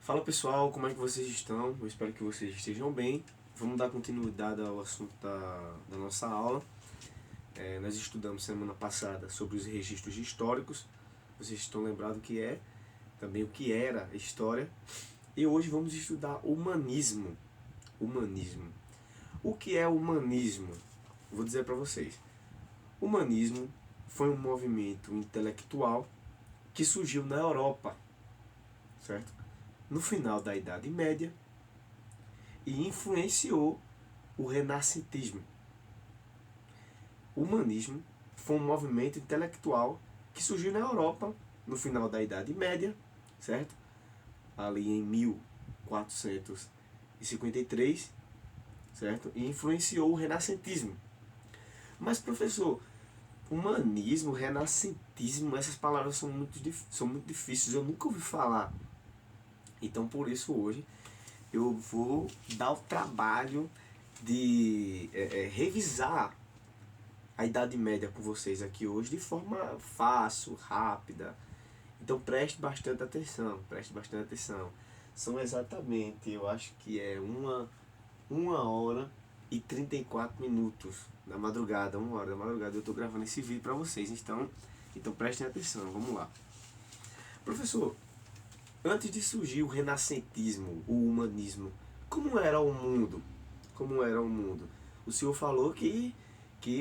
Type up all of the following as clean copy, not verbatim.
Fala pessoal, como é que vocês estão? Eu espero que vocês estejam bem. Vamos dar continuidade ao assunto da nossa aula. Nós estudamos semana passada sobre os registros históricos. Vocês estão lembrados também o que era história. E hoje vamos estudar humanismo. Humanismo. O que é humanismo? Vou dizer para vocês. Humanismo foi um movimento intelectual que surgiu na Europa, certo? No final da Idade Média e influenciou o renascentismo. O humanismo foi um movimento intelectual que surgiu na Europa no final da Idade Média, certo? Ali em 1453, certo? E influenciou o renascentismo. Mas, professor, humanismo, renascentismo, essas palavras são muito difíceis, eu nunca ouvi falar. Então, por isso, hoje, eu vou dar o trabalho de revisar a Idade Média com vocês aqui hoje de forma fácil, rápida. Então, preste bastante atenção, preste bastante atenção. São exatamente, eu acho que é uma hora e 34 minutos da madrugada, 1 hora da madrugada. Eu estou gravando esse vídeo para vocês, então prestem atenção, vamos lá. Professor, antes de surgir o renascentismo, o humanismo, como era o mundo? Como era o mundo? O senhor falou que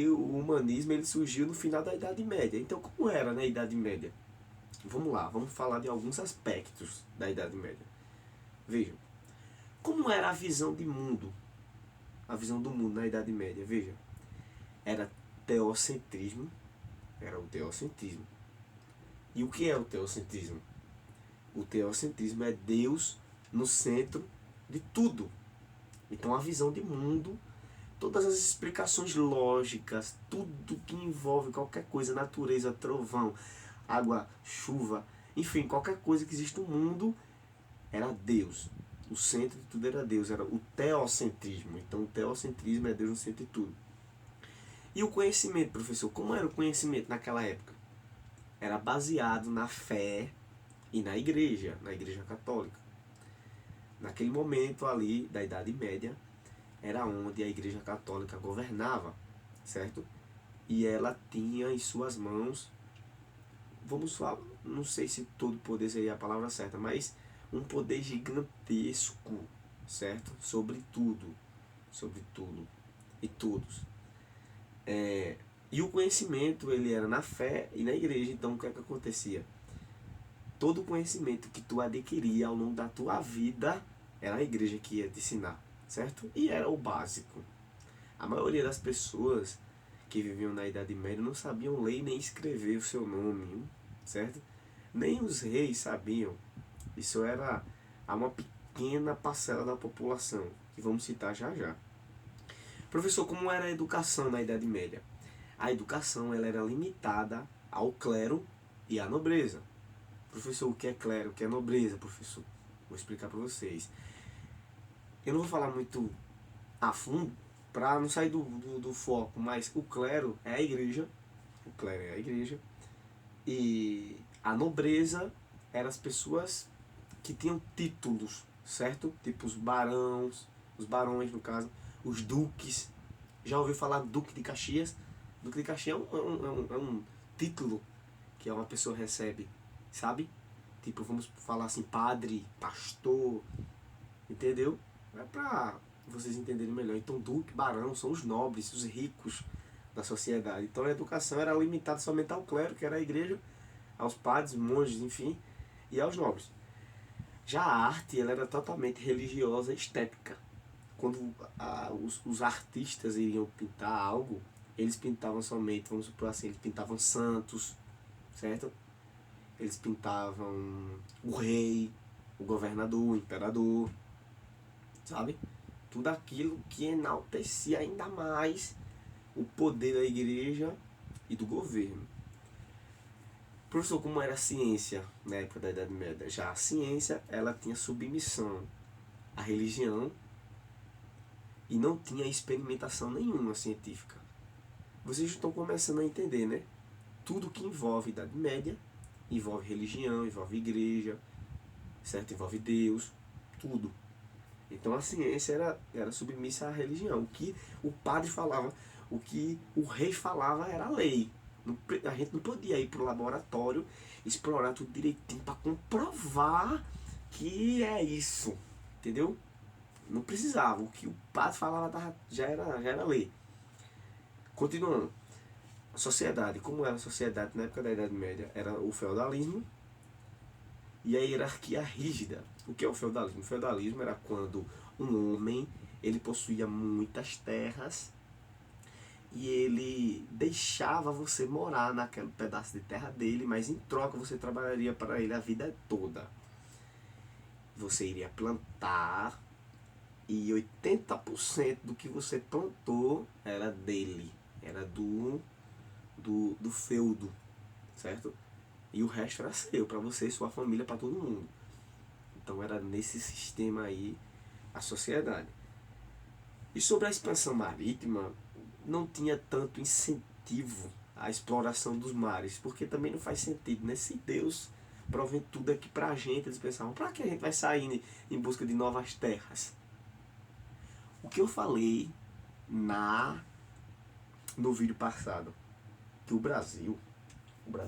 o humanismo ele surgiu no final da Idade Média. Então, como era na Idade Média? Vamos lá, vamos falar de alguns aspectos da Idade Média. Vejam, como era a visão de mundo? A visão do mundo na Idade Média, veja. Era teocentrismo, era o teocentrismo. E o que é o teocentrismo? O teocentrismo é Deus no centro de tudo. Então a visão de mundo, todas as explicações lógicas, tudo que envolve qualquer coisa, natureza, trovão, água, chuva, enfim, qualquer coisa que existe no mundo, era Deus. O centro de tudo era Deus, era o teocentrismo. Então o teocentrismo é Deus no centro de tudo. E o conhecimento, professor, como era o conhecimento naquela época? Era baseado na fé e na igreja católica. Naquele momento ali da Idade Média, era onde a igreja católica governava, certo? E ela tinha em suas mãos, vamos falar, não sei se todo poder seria a palavra certa, mas um poder gigantesco, certo? Sobre tudo e todos. E o conhecimento, ele era na fé e na igreja. Então o que é que acontecia? Todo o conhecimento que tu adquiria ao longo da tua vida era a igreja que ia te ensinar, certo? E era o básico. A maioria das pessoas que viviam na Idade Média não sabiam ler nem escrever o seu nome, certo? Nem os reis sabiam. Isso era uma pequena parcela da população, que vamos citar já já. Professor, como era a educação na Idade Média? A educação ela era limitada ao clero e à nobreza. Professor, o que é clero, o que é nobreza, professor? Vou explicar para vocês. Eu não vou falar muito a fundo para não sair do foco, mas o clero é a igreja. O clero é a igreja. E a nobreza eram as pessoas que tinham títulos, certo? Tipo os barões no caso, os duques. Já ouviu falar Duque de Caxias? Duque de Caxias é um título que uma pessoa recebe, sabe? Tipo, vamos falar assim, padre, pastor, entendeu? É pra vocês entenderem melhor. Então, duque, barão são os nobres, os ricos da sociedade. Então, a educação era limitada somente ao clero, que era a igreja, aos padres, monges, enfim, e aos nobres. Já a arte, ela era totalmente religiosa e estética. Quando os artistas iriam pintar algo, eles pintavam somente, vamos supor assim, eles pintavam santos, certo? Eles pintavam o rei, o governador, o imperador, sabe? Tudo aquilo que enaltecia ainda mais o poder da igreja e do governo. Professor, como era a ciência na época da Idade Média? Já a ciência, ela tinha submissão à religião e não tinha experimentação nenhuma científica. Vocês estão começando a entender, né? Tudo que envolve Idade Média envolve religião, envolve igreja, certo? Envolve Deus, tudo. Então a ciência era submissa à religião. O que o padre falava, o que o rei falava era lei. A gente não podia ir para o laboratório, explorar tudo direitinho para comprovar que é isso. Entendeu? Não precisava. O que o padre falava já era lei. Continuando. A sociedade, como era a sociedade na época da Idade Média? Era o feudalismo e a hierarquia rígida. O que é o feudalismo? O feudalismo era quando um homem ele possuía muitas terras e ele deixava você morar naquele pedaço de terra dele, mas em troca você trabalharia para ele a vida toda. Você iria plantar e 80% do que você plantou era dele, era do feudo, certo? E o resto era seu, para você e sua família, para todo mundo. Então era nesse sistema aí a sociedade. E sobre a expansão marítima, não tinha tanto incentivo à exploração dos mares, porque também não faz sentido, né? Se Deus provém tudo aqui pra gente, eles pensavam, pra que a gente vai sair em busca de novas terras? O que eu falei no vídeo passado, que o Brasil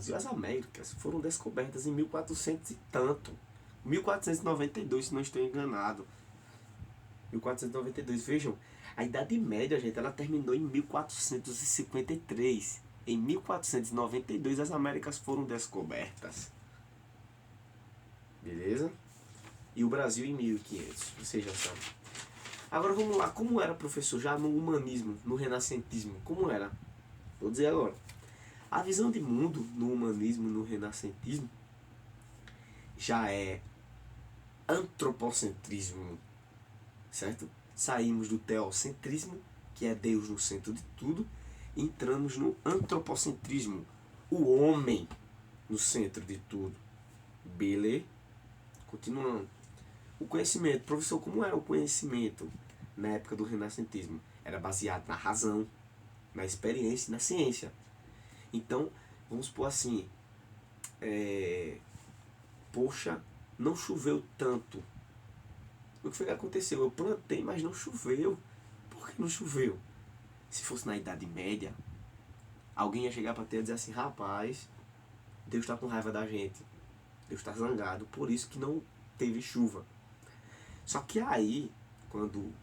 e as Américas foram descobertas em 1400 e tanto. 1492, se não estou enganado. 1492, vejam, a Idade Média, gente, ela terminou em 1453. Em 1492 as Américas foram descobertas. Beleza? E o Brasil em 1500, você já sabe. Agora vamos lá, como era, professor, já no humanismo, no renascentismo? Como era? Vou dizer agora. A visão de mundo no humanismo, no renascentismo, já é antropocentrismo, certo? Saímos do teocentrismo, que é Deus no centro de tudo, e entramos no antropocentrismo, o homem no centro de tudo. Beleza? Continuando. O conhecimento, professor, como era o conhecimento na época do renascentismo? Era baseado na razão, na experiência e na ciência. Então, vamos supor assim, poxa, não choveu tanto. O que foi que aconteceu? Eu plantei, mas não choveu. Por que não choveu? Se fosse na Idade Média, alguém ia chegar para ter e dizer assim, rapaz, Deus está com raiva da gente. Deus está zangado, por isso que não teve chuva. Só que aí, quando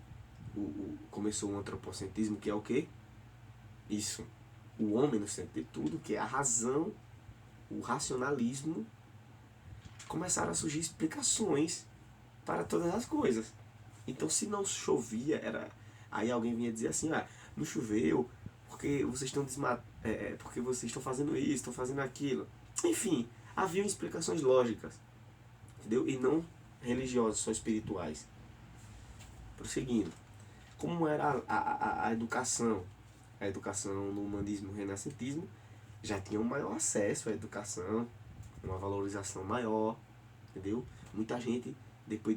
começou o antropocentrismo, que é o quê? Isso. O homem no centro de tudo, que é a razão, o racionalismo, começaram a surgir explicações para todas as coisas. Então, se não chovia, aí alguém vinha dizer assim, não choveu porque vocês estão porque vocês estão fazendo isso, estão fazendo aquilo. Enfim, haviam explicações lógicas, entendeu? E não religiosas, só espirituais. Prosseguindo, como era a educação? A educação no humanismo e renascentismo já tinha um maior acesso à educação, uma valorização maior, entendeu? Muita gente, depois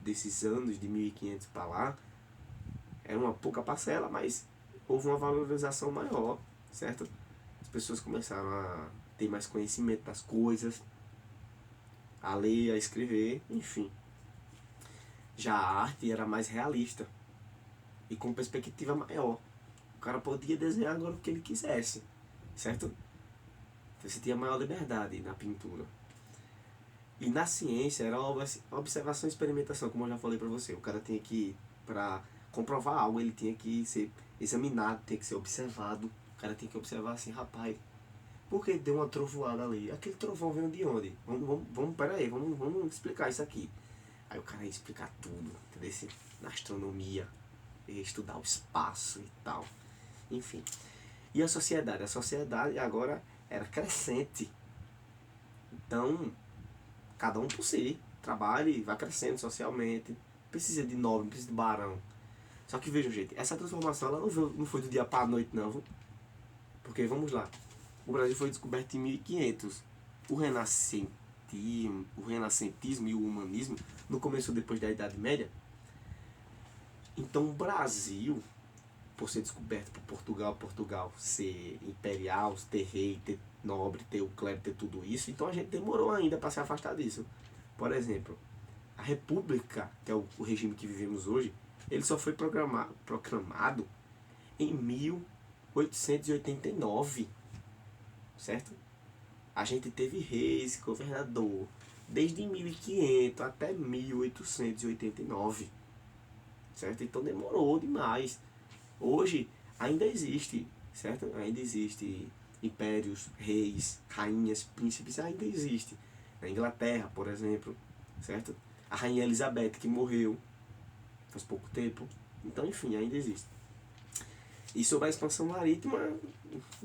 desses anos de 1500 para lá, era uma pouca parcela, mas houve uma valorização maior, certo? As pessoas começaram a ter mais conhecimento das coisas, a ler, a escrever, enfim. Já a arte era mais realista e com perspectiva maior. O cara podia desenhar agora o que ele quisesse, certo? Então você tinha maior liberdade na pintura. E na ciência era observação e experimentação, como eu já falei pra você. O cara tinha que, para comprovar algo, ele tinha que ser examinado, tinha que ser observado. O cara tinha que observar assim, rapaz, por que deu uma trovoada ali? Aquele trovão veio de onde? Peraí, vamos explicar isso aqui. Aí o cara ia explicar tudo, entendeu? Na astronomia, ia estudar o espaço e tal. Enfim. E a sociedade? A sociedade agora era crescente. Então, cada um por si. Trabalhe, vai crescendo socialmente. Precisa de nobre, precisa de barão. Só que vejam, gente, essa transformação ela não foi do dia para a noite, não. Porque, vamos lá, o Brasil foi descoberto em 1500. O renascentismo e o humanismo não começou depois da Idade Média. Então o Brasil, por ser descoberto por Portugal ser imperial, ter rei, ter nobre, ter o clero, ter tudo isso, então a gente demorou ainda para se afastar disso. Por exemplo, A república, que é o regime que vivemos hoje, ele só foi proclamado em 1889, certo? A gente teve reis, governador, desde 1500 até 1889, certo? Então demorou demais. Hoje ainda existe, certo? Ainda existe impérios, reis, rainhas, príncipes, ainda existe. Na Inglaterra, por exemplo, certo? A rainha Elizabeth, que morreu faz pouco tempo. Então, enfim, ainda existe. E sobre a expansão marítima,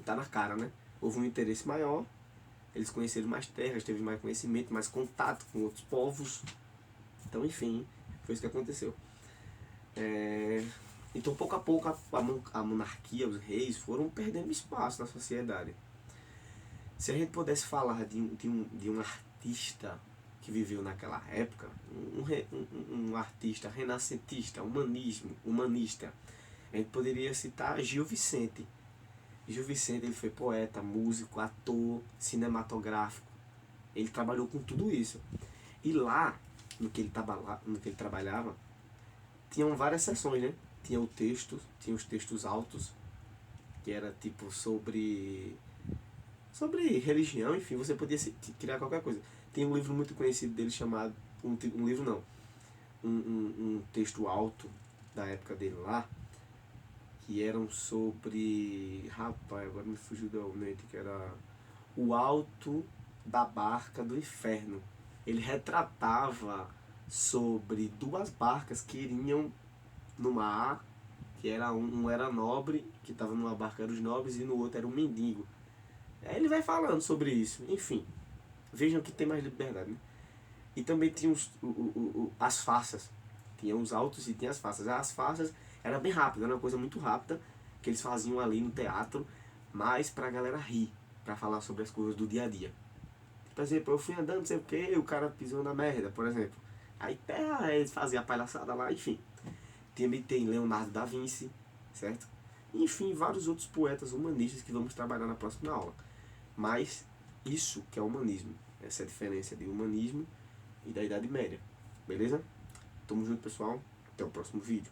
tá na cara, né? Houve um interesse maior, eles conheceram mais terras, teve mais conhecimento, mais contato com outros povos. Então, enfim, foi isso que aconteceu. Então, pouco a pouco, a monarquia, os reis foram perdendo espaço na sociedade. Se a gente pudesse falar de um artista que viveu naquela época, um artista renascentista, humanista, a gente poderia citar Gil Vicente. Gil Vicente, ele foi poeta, músico, ator, cinematográfico. Ele trabalhou com tudo isso. E lá, no que ele trabalhava, tinham várias seções, né? Tinha os textos altos, que era tipo sobre religião, enfim, você podia criar qualquer coisa. Tem um livro muito conhecido dele chamado, um livro não, um texto alto da época dele lá, que eram sobre, rapaz, agora me fugiu da mente, que era O Alto da Barca do Inferno. Ele retratava sobre duas barcas que iriam no mar, que era um era nobre, que estava numa barca era os nobres e no outro era um mendigo. Aí ele vai falando sobre isso, enfim. Vejam que tem mais liberdade, né? E também tinha as farsas. Tinha os altos e tinha as farsas. As farsas era bem rápida, era uma coisa muito rápida que eles faziam ali no teatro, mas pra galera rir, pra falar sobre as coisas do dia a dia. Por exemplo, eu fui andando, não sei o que, e o cara pisou na merda, por exemplo. Aí eles faziam a palhaçada lá, enfim. Também tem Leonardo da Vinci, certo? Enfim, vários outros poetas humanistas que vamos trabalhar na próxima aula. Mas isso que é humanismo. Essa é a diferença de humanismo e da Idade Média. Beleza? Tamo junto, pessoal. Até o próximo vídeo.